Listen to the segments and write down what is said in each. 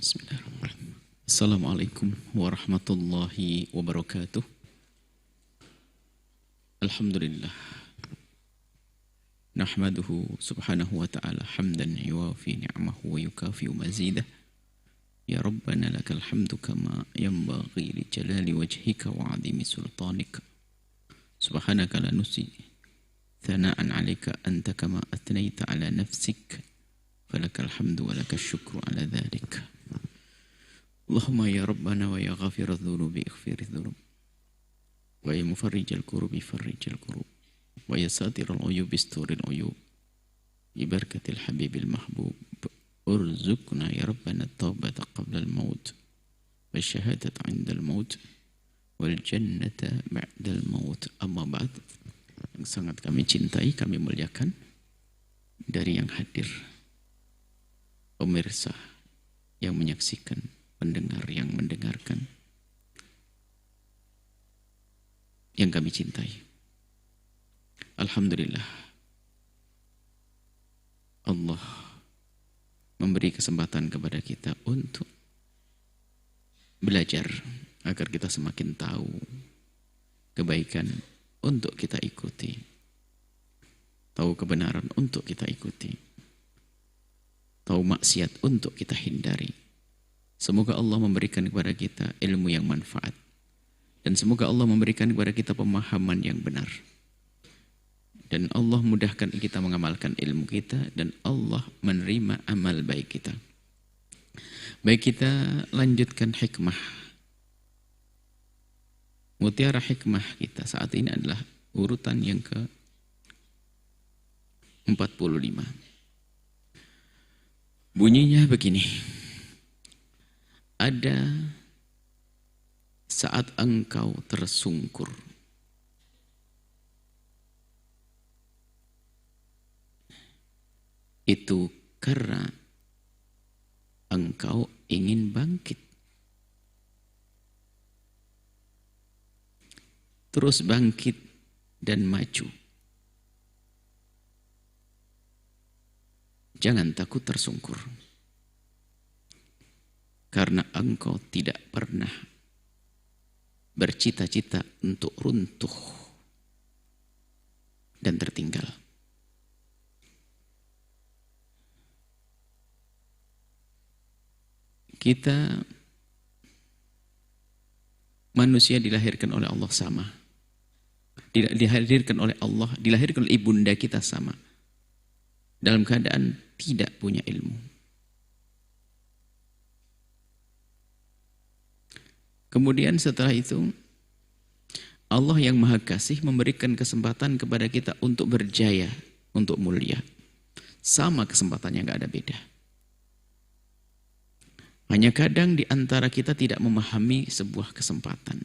Bismillahirrahmanirrahim. Assalamualaikum warahmatullahi wabarakatuh. Alhamdulillah. Nahmaduhu subhanahu wa ta'ala hamdan yuwafi ni'amahu wa yukafi mazidah. Ya Rabbana lakal hamdu kama yanbaghi li jalali wajhika wa azimi sultanika. Subhanaka la nusi thana'an 'alaika anta kama athnayta 'ala nafsik. Falakal hamdu wa lakal syukru 'ala dhalika. Allahumma ya Rabbana wa ya ghafiradz dzunubi ighfiriz dzunub wa ya mufarrijal kurubi farrijal kurub wa ya satiral uyub isturil uyub bi barakatil habibil mahbub urzuqna ya Rabbana taubata qabla al-maut wa syahadata 'inda al-maut wal jannata ba'da al-maut. Amma ba'd. Yang sangat kami cintai, kami muliakan, dari yang hadir, pemirsa yang menyaksikan, pendengar yang mendengarkan, yang kami cintai. Alhamdulillah, Allah memberi kesempatan kepada kita untuk belajar agar kita semakin tahu kebaikan untuk kita ikuti, tahu kebenaran untuk kita ikuti, tahu maksiat untuk kita hindari. Semoga Allah memberikan kepada kita ilmu yang manfaat. Dan semoga Allah memberikan kepada kita pemahaman yang benar. Dan Allah mudahkan kita mengamalkan ilmu kita. Dan Allah menerima amal baik kita. Baik, kita lanjutkan hikmah. Mutiara hikmah kita saat ini adalah urutan yang ke-45. Bunyinya begini. Ada saat engkau tersungkur, itu karena engkau ingin bangkit. Terus bangkit dan maju. Jangan takut tersungkur. Karena engkau tidak pernah bercita-cita untuk runtuh dan tertinggal. Kita manusia dilahirkan oleh Allah sama. Dilahirkan oleh Allah, dilahirkan oleh ibunda kita sama. Dalam keadaan tidak punya ilmu. Kemudian setelah itu Allah yang Maha Kasih memberikan kesempatan kepada kita untuk berjaya, untuk mulia. Sama kesempatannya, nggak ada beda. Hanya kadang di antara kita tidak memahami sebuah kesempatan.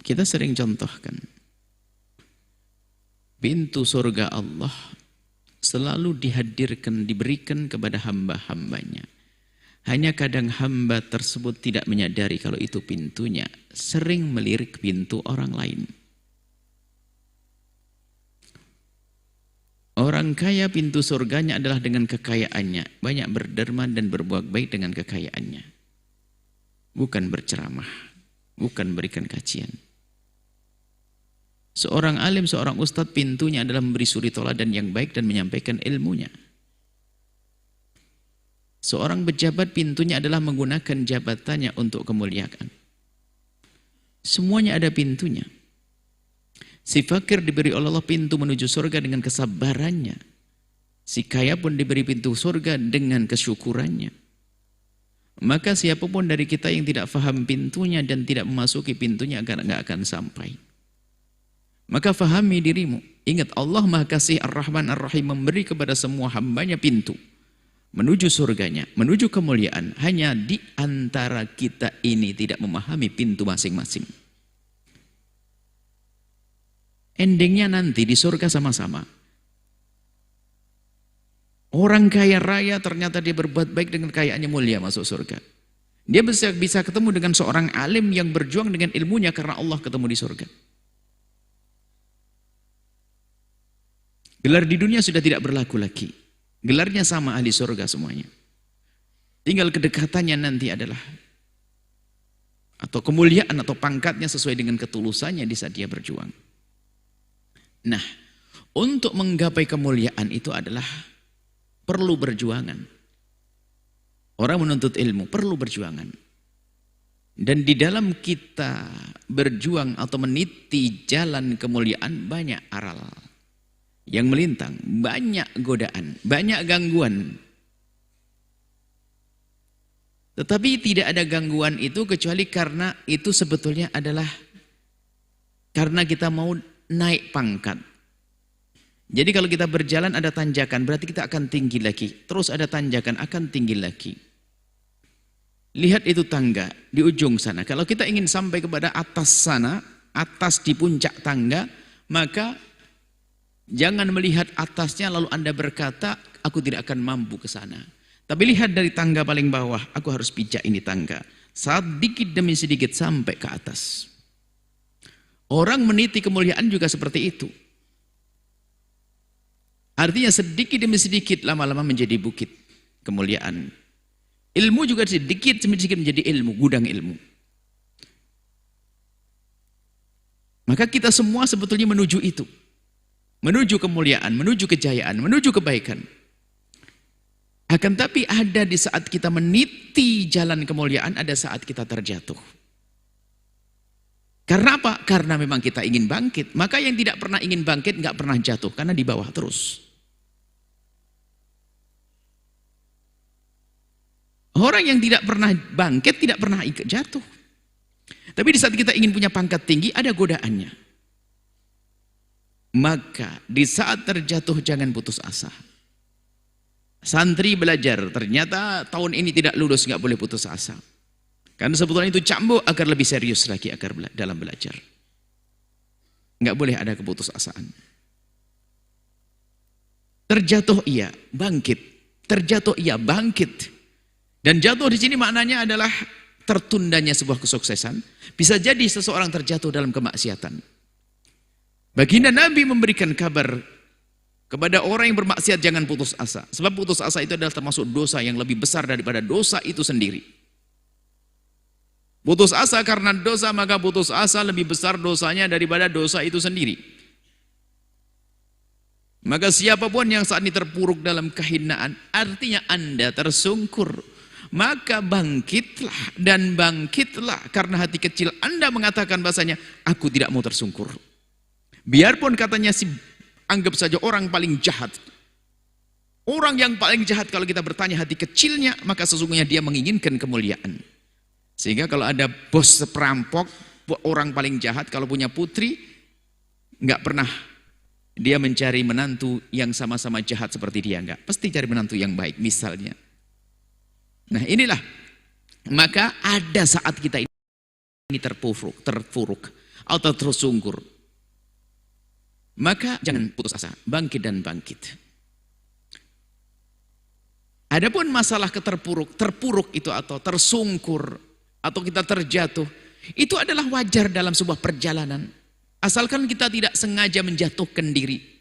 Kita sering contohkan, pintu surga Allah selalu dihadirkan, diberikan kepada hamba-hambanya. Hanya kadang hamba tersebut tidak menyadari kalau itu pintunya, sering melirik pintu orang lain. Orang kaya pintu surganya adalah dengan kekayaannya, banyak berderma dan berbuat baik dengan kekayaannya. Bukan berceramah, bukan berikan kajian. Seorang alim, seorang ustadz, pintunya adalah memberi suri tauladan yang baik dan menyampaikan ilmunya. Seorang pejabat pintunya adalah menggunakan jabatannya untuk kemuliaan. Semuanya ada pintunya. Si fakir diberi oleh Allah pintu menuju surga dengan kesabarannya. Si kaya pun diberi pintu surga dengan kesyukurannya. Maka siapapun dari kita yang tidak faham pintunya dan tidak memasuki pintunya nggak akan sampai. Maka fahami dirimu. Ingat, Allah Maha Kasih Ar-Rahman Ar-Rahim memberi kepada semua hambanya pintu menuju surganya, menuju kemuliaan. Hanya di antara kita ini tidak memahami pintu masing-masing. Endingnya nanti di surga sama-sama. Orang kaya raya ternyata dia berbuat baik dengan kekayaannya, mulia masuk surga. Dia bisa ketemu dengan seorang alim yang berjuang dengan ilmunya karena Allah, ketemu di surga. Gelar di dunia sudah tidak berlaku lagi. Gelarnya sama ahli surga semuanya. Tinggal kedekatannya nanti adalah, atau kemuliaan atau pangkatnya sesuai dengan ketulusannya di saat dia berjuang. Nah, untuk menggapai kemuliaan itu adalah perlu berjuangan. Orang menuntut ilmu perlu berjuangan. Dan di dalam kita berjuang atau meniti jalan kemuliaan banyak aral yang melintang, banyak godaan, banyak gangguan. Tetapi tidak ada gangguan itu kecuali karena itu sebetulnya adalah karena kita mau naik pangkat. Jadi kalau kita berjalan ada tanjakan, berarti kita akan tinggi lagi. Terus ada tanjakan, akan tinggi lagi. Lihat itu tangga di ujung sana. Kalau kita ingin sampai kepada atas sana, atas di puncak tangga, maka jangan melihat atasnya lalu Anda berkata, aku tidak akan mampu ke sana. Tapi lihat dari tangga paling bawah, aku harus pijak ini tangga. Sedikit demi sedikit sampai ke atas. Orang meniti kemuliaan juga seperti itu. Artinya sedikit demi sedikit lama-lama menjadi bukit kemuliaan. Ilmu juga sedikit demi sedikit menjadi ilmu, gudang ilmu. Maka kita semua sebetulnya menuju itu. Menuju kemuliaan, menuju kejayaan, menuju kebaikan. Akan tapi ada di saat kita meniti jalan kemuliaan, ada saat kita terjatuh. Karena apa? Karena memang kita ingin bangkit. Maka yang tidak pernah ingin bangkit nggak pernah jatuh, karena di bawah terus. Orang yang tidak pernah bangkit tidak pernah jatuh. Tapi di saat kita ingin punya pangkat tinggi ada godaannya. Maka di saat terjatuh jangan putus asa. Santri belajar, ternyata tahun ini tidak lulus, nggak boleh putus asa. Karena sebetulnya itu cambuk agar lebih serius lagi dalam belajar. Nggak boleh ada keputusasaan. Terjatuh iya, bangkit. Terjatuh iya, bangkit. Dan jatuh di sini maknanya adalah tertundanya sebuah kesuksesan. Bisa jadi seseorang terjatuh dalam kemaksiatan. Baginda Nabi memberikan kabar kepada orang yang bermaksiat, jangan putus asa. Sebab putus asa itu adalah termasuk dosa yang lebih besar daripada dosa itu sendiri. Putus asa karena dosa, maka putus asa lebih besar dosanya daripada dosa itu sendiri. Maka siapapun yang saat ini terpuruk dalam kehinaan, artinya Anda tersungkur. Maka bangkitlah dan bangkitlah, karena hati kecil Anda mengatakan bahasanya, aku tidak mau tersungkur. Biarpun katanya anggap saja orang paling jahat. Orang yang paling jahat kalau kita bertanya hati kecilnya, maka sesungguhnya dia menginginkan kemuliaan. Sehingga kalau ada bos perampok, orang paling jahat kalau punya putri, nggak pernah dia mencari menantu yang sama-sama jahat seperti dia, nggak. Pasti cari menantu yang baik misalnya. Nah inilah, maka ada saat kita ini terpuruk atau tersungkur. Maka jangan putus asa, bangkit dan bangkit. Adapun masalah terpuruk itu atau tersungkur atau kita terjatuh, itu adalah wajar dalam sebuah perjalanan. Asalkan kita tidak sengaja menjatuhkan diri.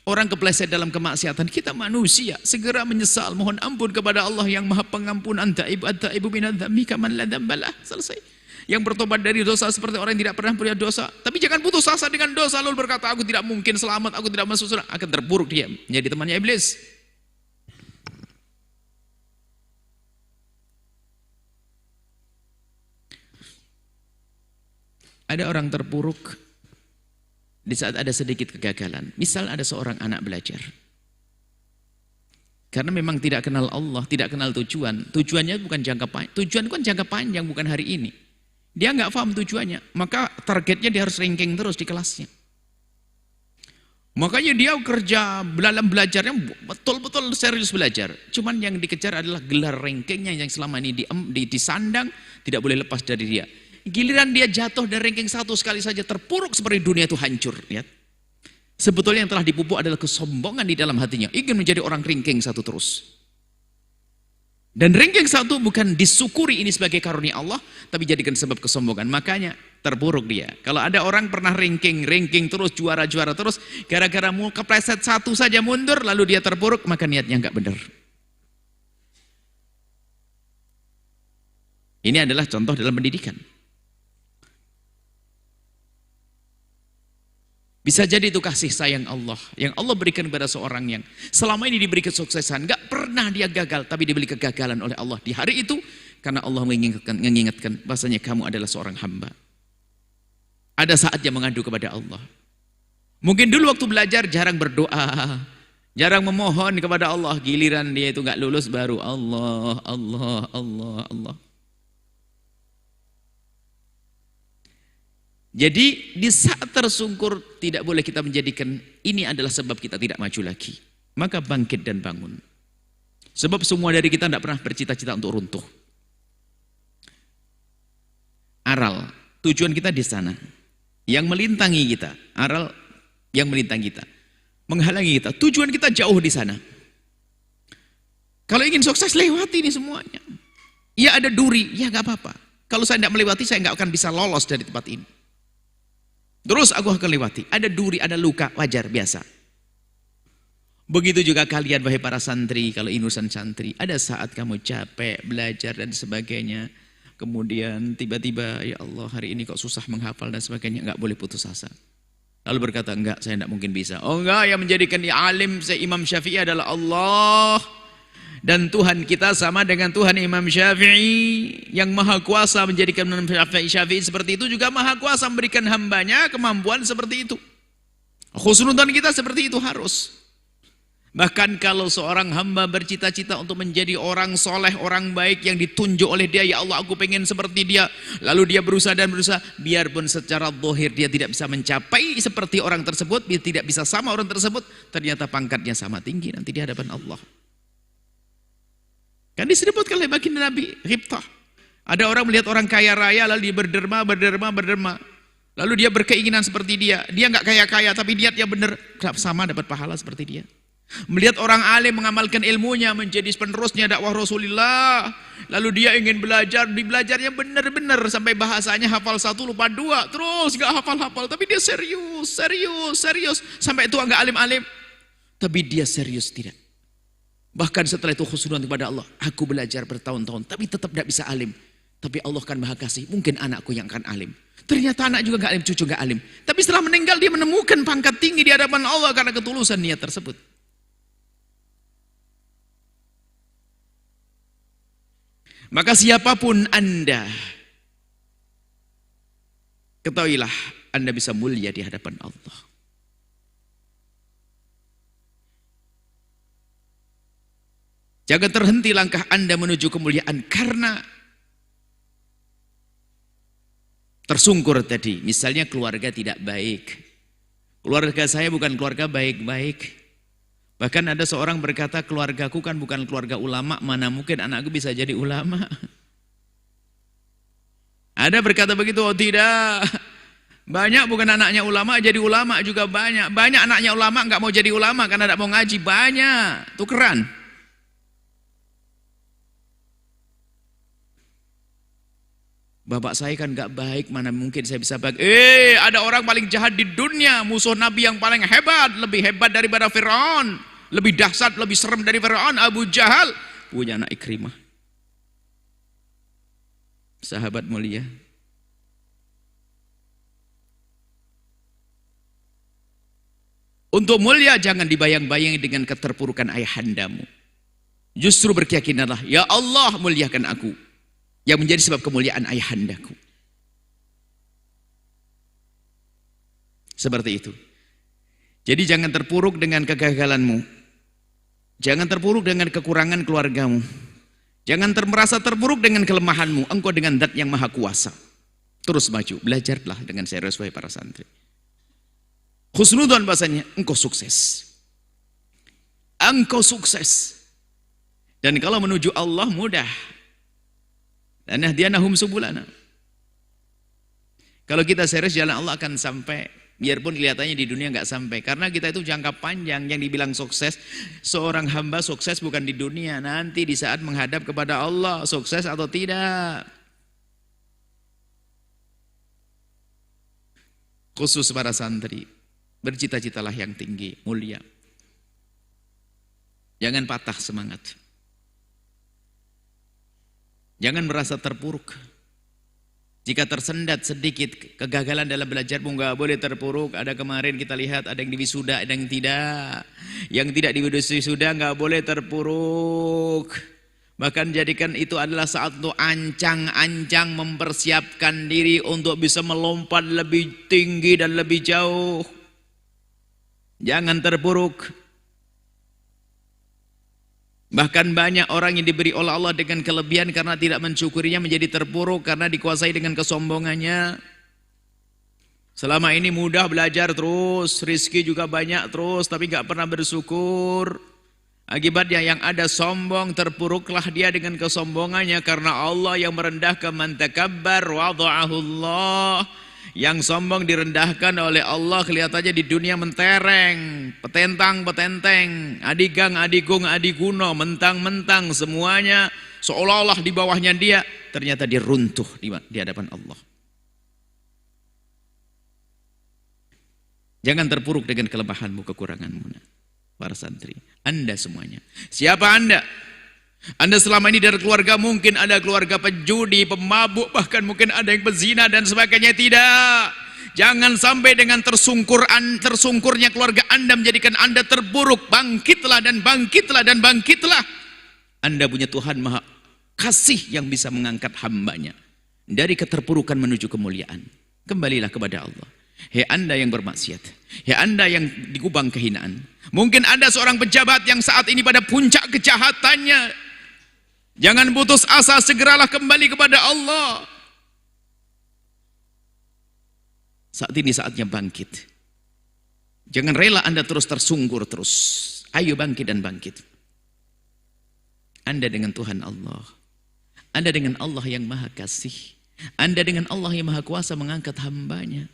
Orang kepleset dalam kemaksiatan, kita manusia, segera menyesal, mohon ampun kepada Allah yang Maha Pengampun. Anta ibu minadz-dzambi kaman la dzambalah. Selesai. Yang bertobat dari dosa seperti orang yang tidak pernah punya dosa. Tapi jangan putus asa dengan dosa lalu berkata, aku tidak mungkin selamat, aku tidak masuk surga. Akan terpuruk dia, menjadi temannya iblis. Ada orang terpuruk di saat ada sedikit kegagalan. Misal ada seorang anak belajar. Karena memang tidak kenal Allah, tidak kenal tujuan. Tujuannya bukan jangka panjang. Tujuan kan jangka panjang, bukan hari ini. Dia nggak paham tujuannya. Maka targetnya dia harus ranking terus di kelasnya. Makanya dia kerja dalam belajarnya betul-betul serius belajar. Cuman yang dikejar adalah gelar rankingnya yang selama ini disandang, tidak boleh lepas dari dia. Giliran dia jatuh dari ranking 1 sekali saja terpuruk seperti dunia itu hancur. Lihat. Sebetulnya yang telah dipupuk adalah kesombongan di dalam hatinya. Ingin menjadi orang ranking 1 terus. Dan ranking 1 bukan disyukuri ini sebagai karunia Allah, tapi jadikan sebab kesombongan. Makanya terpuruk dia. Kalau ada orang pernah ranking terus, juara terus, gara-gara mau kepleset satu saja mundur, lalu dia terpuruk, maka niatnya nggak benar. Ini adalah contoh dalam pendidikan. Bisa jadi itu kasih sayang Allah, yang Allah berikan kepada seorang yang selama ini diberi kesuksesan, nggak pernah dia gagal, tapi diberi kegagalan oleh Allah di hari itu, karena Allah mengingatkan bahasanya kamu adalah seorang hamba. Ada saatnya mengadu kepada Allah. Mungkin dulu waktu belajar jarang berdoa, jarang memohon kepada Allah. Giliran dia itu nggak lulus baru Allah, Allah, Allah, Allah. Jadi di saat tersungkur tidak boleh kita menjadikan ini adalah sebab kita tidak maju lagi. Maka bangkit dan bangun. Sebab semua dari kita tidak pernah bercita-cita untuk runtuh. Aral, tujuan kita di sana. Yang melintangi kita, aral yang melintangi kita, menghalangi kita, tujuan kita jauh di sana. Kalau ingin sukses lewati ini semuanya. Ya ada duri, ya nggak apa-apa. Kalau saya tidak melewati, saya nggak akan bisa lolos dari tempat ini. Terus aku akan lewati. Ada duri, ada luka, wajar, biasa. Begitu juga kalian wahai para santri, kalau inusan santri, ada saat kamu capek belajar dan sebagainya. Kemudian tiba-tiba, ya Allah hari ini kok susah menghafal dan sebagainya, enggak boleh putus asa. Lalu berkata, enggak, saya tidak mungkin bisa. Oh enggak, yang menjadikan dia alim, saya Imam Syafi'i adalah Allah. Dan Tuhan kita sama dengan Tuhan Imam Syafi'i. Yang maha kuasa menjadikan Imam Syafi'i seperti itu, juga maha kuasa memberikan hambanya kemampuan seperti itu. Khusnudan kita seperti itu harus. Bahkan kalau seorang hamba bercita-cita untuk menjadi orang soleh, orang baik yang ditunjuk oleh dia, ya Allah aku pengen seperti dia, lalu dia berusaha dan berusaha, biarpun secara zahir dia tidak bisa mencapai seperti orang tersebut, dia tidak bisa sama orang tersebut, ternyata pangkatnya sama tinggi nanti di hadapan Allah. Kan disebutkan oleh baginda Nabi Ghibtah, ada orang melihat orang kaya raya lalu dia berderma, lalu dia berkeinginan seperti dia nggak kaya-kaya tapi niatnya benar, sama dapat pahala seperti dia. Melihat orang alim mengamalkan ilmunya menjadi penerusnya dakwah Rasulullah, lalu dia ingin belajar, belajarnya benar-benar sampai bahasanya hafal satu lupa dua, terus gak hafal-hafal, tapi dia serius sampai itu nggak alim-alim, tapi dia serius tidak. Bahkan setelah itu khusnudan kepada Allah, aku belajar bertahun-tahun tapi tetap tidak bisa alim, tapi Allah kan maha kasih, mungkin anakku yang akan alim. Ternyata anak juga gak alim, cucu gak alim, tapi setelah meninggal dia menemukan pangkat tinggi di hadapan Allah karena ketulusan niat tersebut. Maka siapapun Anda, ketahuilah Anda bisa mulia di hadapan Allah. Jangan terhenti langkah Anda menuju kemuliaan karena tersungkur tadi. Misalnya keluarga tidak baik. Keluarga saya bukan keluarga baik-baik. Bahkan ada seorang berkata, keluargaku kan bukan keluarga ulama, mana mungkin anakku bisa jadi ulama. Ada berkata begitu, oh tidak. Banyak bukan anaknya ulama, jadi ulama juga banyak. Banyak anaknya ulama nggak mau jadi ulama karena tidak mau ngaji, banyak. Tukeran. Bapak saya kan nggak baik, mana mungkin saya bisa baik. Ada orang paling jahat di dunia, musuh Nabi yang paling hebat, lebih hebat daripada Firaun, lebih dahsyat, lebih serem dari Firaun, Abu Jahal, punya anak Ikrimah, sahabat mulia. Untuk mulia jangan dibayang-bayangi dengan keterpurukan ayahandamu. Justru berkeyakinanlah, ya Allah muliakan aku, yang menjadi sebab kemuliaan ayahandaku. Seperti itu. Jadi jangan terpuruk dengan kegagalanmu. Jangan terpuruk dengan kekurangan keluargamu. Jangan merasa terpuruk dengan kelemahanmu. Engkau dengan zat yang maha kuasa. Terus maju, belajarlah dengan serius wahai para santri. Khusnudan bahasanya, engkau sukses. Engkau sukses. Dan kalau menuju Allah mudah. Dan nahdiyanahum subulana. Kalau kita serius jalan Allah akan sampai, biarpun kelihatannya di dunia nggak sampai, karena kita itu jangka panjang. Yang dibilang sukses, seorang hamba sukses bukan di dunia, nanti di saat menghadap kepada Allah sukses atau tidak. khusus para santri, bercita-citalah yang tinggi, mulia. Jangan patah semangat. Jangan merasa terpuruk. Jika tersendat sedikit kegagalan dalam belajarmu, nggak boleh terpuruk. Ada kemarin kita lihat ada yang di wisuda, ada yang tidak. Yang tidak di wisuda nggak boleh terpuruk. Bahkan jadikan itu adalah saat untuk ancang-ancang mempersiapkan diri untuk bisa melompat lebih tinggi dan lebih jauh. Jangan terpuruk. Bahkan banyak orang yang diberi oleh Allah dengan kelebihan karena tidak mensyukurinya menjadi terpuruk karena dikuasai dengan kesombongannya. Selama ini mudah belajar terus, rizki juga banyak terus, tapi gak pernah bersyukur. Akibatnya yang ada sombong, terpuruklah dia dengan kesombongannya karena Allah yang merendahkan man takabbar wada'ahu Allah. Yang sombong direndahkan oleh Allah, kelihatannya di dunia mentereng, petentang-petenteng, adigang, adigung, adiguno, mentang-mentang semuanya seolah-olah di bawahnya dia, ternyata dia runtuh di hadapan Allah. Jangan terpuruk dengan kelemahanmu, kekuranganmu, para santri. Anda semuanya. Siapa Anda? Anda selama ini dari keluarga mungkin ada keluarga penjudi, pemabuk, bahkan mungkin ada yang pezina dan sebagainya. Tidak. Jangan sampai dengan tersungkurnya keluarga Anda menjadikan Anda terburuk. Bangkitlah dan bangkitlah dan bangkitlah. Anda punya Tuhan Maha Kasih yang bisa mengangkat hambanya dari keterpurukan menuju kemuliaan. Kembalilah kepada Allah. Hei Anda yang bermaksiat, hei Anda yang digubang kehinaan. Mungkin Anda seorang pejabat yang saat ini pada puncak kejahatannya. Jangan putus asa, segeralah kembali kepada Allah. Saat ini saatnya bangkit. Jangan rela Anda terus tersungkur terus. Ayo bangkit dan bangkit. Anda dengan Tuhan Allah. Anda dengan Allah yang Maha Kasih. Anda dengan Allah yang Maha Kuasa mengangkat hambanya.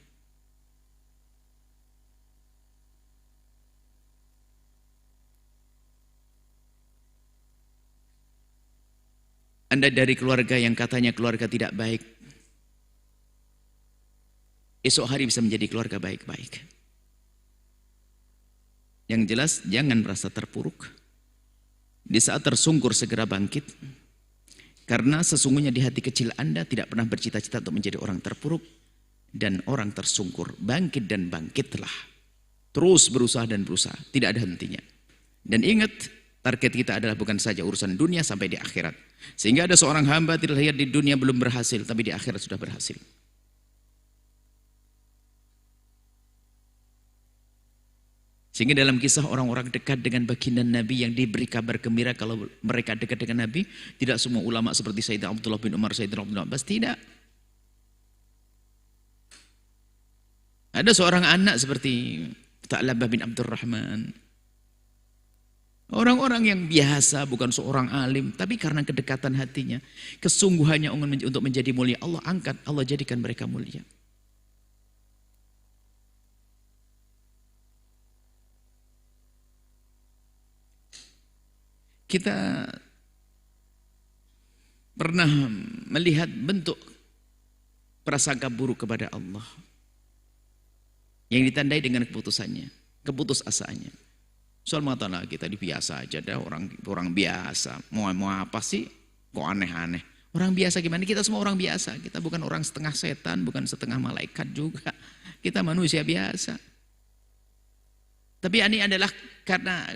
Anda dari keluarga yang katanya keluarga tidak baik, esok hari bisa menjadi keluarga baik-baik. Yang jelas jangan merasa terpuruk. Di saat tersungkur segera bangkit. Karena sesungguhnya di hati kecil Anda tidak pernah bercita-cita untuk menjadi orang terpuruk dan orang tersungkur. Bangkit dan bangkitlah. Terus berusaha dan berusaha, tidak ada hentinya. Dan ingat, target kita adalah bukan saja urusan dunia sampai di akhirat. Sehingga ada seorang hamba terlihat di dunia belum berhasil, tapi di akhirat sudah berhasil. Sehingga dalam kisah orang-orang dekat dengan baginda Nabi yang diberi kabar gembira kalau mereka dekat dengan Nabi, tidak semua ulama seperti Sayyidina Abdullah bin Umar, Sayyidina Abdullah bin Abbas, tidak. Ada seorang anak seperti Tha'labah bin Abdurrahman. Orang-orang yang biasa, bukan seorang alim, tapi karena kedekatan hatinya, kesungguhannya untuk menjadi mulia, Allah angkat, Allah jadikan mereka mulia. Kita pernah melihat bentuk prasangka buruk kepada Allah yang ditandai dengan keputusannya, keputusasaannya. Soal mengatakan kita biasa aja dah, orang biasa. Mau apa sih? Kok aneh-aneh? Orang biasa gimana? Kita semua orang biasa. Kita bukan orang setengah setan, bukan setengah malaikat juga. Kita manusia biasa. Tapi ini adalah karena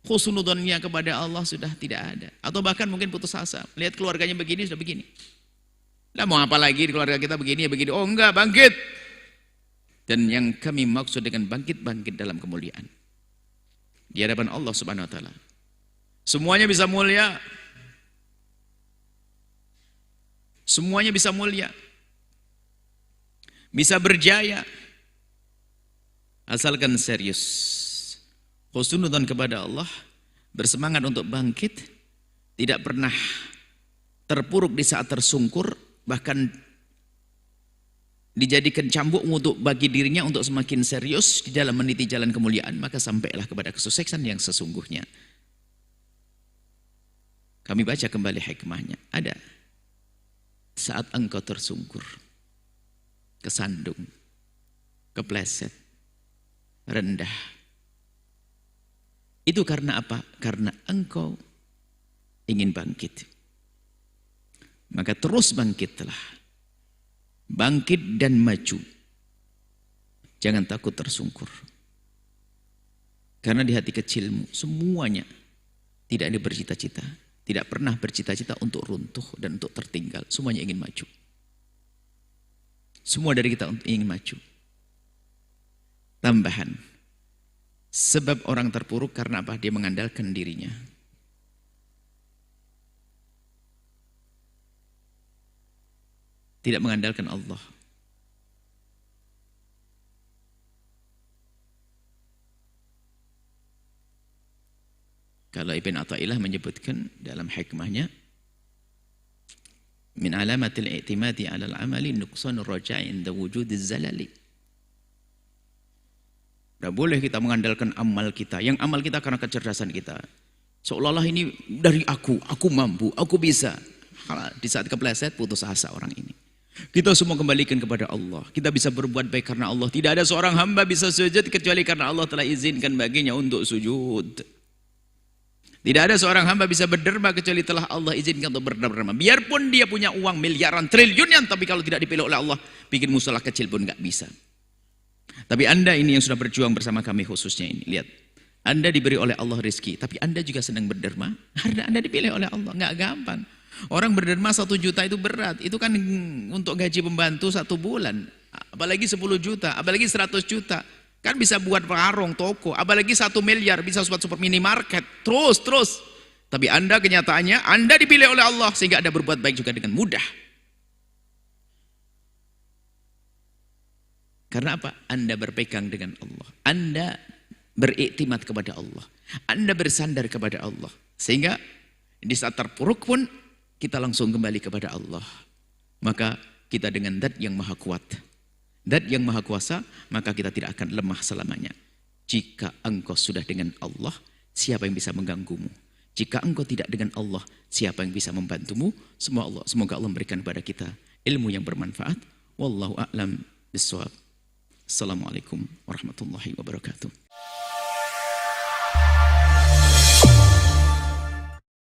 husnudonnya kepada Allah sudah tidak ada. Atau bahkan mungkin putus asa. Lihat keluarganya begini, sudah begini. Lah mau apa lagi di keluarga kita begini ya begini. Oh enggak, bangkit. Dan yang kami maksud dengan bangkit, bangkit dalam kemuliaan. Di hadapan Allah Subhanahu wa taala. Semuanya bisa mulia. Semuanya bisa mulia. Bisa berjaya. Asalkan serius. Husnudzon kepada Allah, bersemangat untuk bangkit, tidak pernah terpuruk di saat tersungkur, bahkan dijadikan cambuk untuk bagi dirinya untuk semakin serius di dalam meniti jalan kemuliaan, maka sampailah kepada kesuksesan yang sesungguhnya. Kami baca kembali hikmahnya. Ada saat engkau tersungkur, kesandung, kepleset, rendah. Itu karena apa? Karena engkau ingin bangkit. Maka terus bangkitlah. Bangkit dan maju. Jangan takut tersungkur. Karena di hati kecilmu semuanya tidak ada bercita-cita. Tidak pernah bercita-cita untuk runtuh dan untuk tertinggal. Semuanya ingin maju. Semua dari kita ingin maju. Tambahan. Sebab orang terpuruk karena apa? Dia mengandalkan dirinya. Tidak mengandalkan Allah. Kalau Ibn Athaillah menyebutkan dalam hikmahnya, min alamatil i'timadi 'ala al-'amali nuqsanur raja'i 'inda wujudiz zalali. Tidak boleh kita mengandalkan amal kita. Yang amal kita karena kecerdasan kita. Seolah-olah ini dari aku mampu, aku bisa. Di saat kepleset putus asa orang ini. Kita semua kembalikan kepada Allah. Kita bisa berbuat baik karena Allah. Tidak ada seorang hamba bisa sujud kecuali karena Allah telah izinkan baginya untuk sujud. Tidak ada seorang hamba bisa berderma kecuali telah Allah izinkan untuk berderma. Biarpun dia punya uang miliaran, triliunan, tapi kalau tidak dipilih oleh Allah, bikin musola kecil pun nggak bisa. Tapi Anda ini yang sudah berjuang bersama kami khususnya ini, lihat. Anda diberi oleh Allah rezeki, tapi Anda juga sedang berderma karena Anda dipilih oleh Allah. Nggak gampang. Orang berderma 1 juta itu berat. Itu kan untuk gaji pembantu 1 bulan. Apalagi 10 juta, apalagi 100 juta. Kan bisa buat warung, toko, apalagi 1 miliar bisa buat super minimarket, terus. Tapi Anda kenyataannya, Anda dipilih oleh Allah sehingga Anda berbuat baik juga dengan mudah. Karena apa? Anda berpegang dengan Allah. Anda beriktimat kepada Allah. Anda bersandar kepada Allah. Sehingga di saat terpuruk pun kita langsung kembali kepada Allah. Maka kita dengan zat yang maha kuat. Zat yang maha kuasa, maka kita tidak akan lemah selamanya. Jika engkau sudah dengan Allah, siapa yang bisa mengganggumu? Jika engkau tidak dengan Allah, siapa yang bisa membantumu? Semoga Allah memberikan kepada kita ilmu yang bermanfaat. Wallahu a'lam bishawab. Assalamualaikum warahmatullahi wabarakatuh.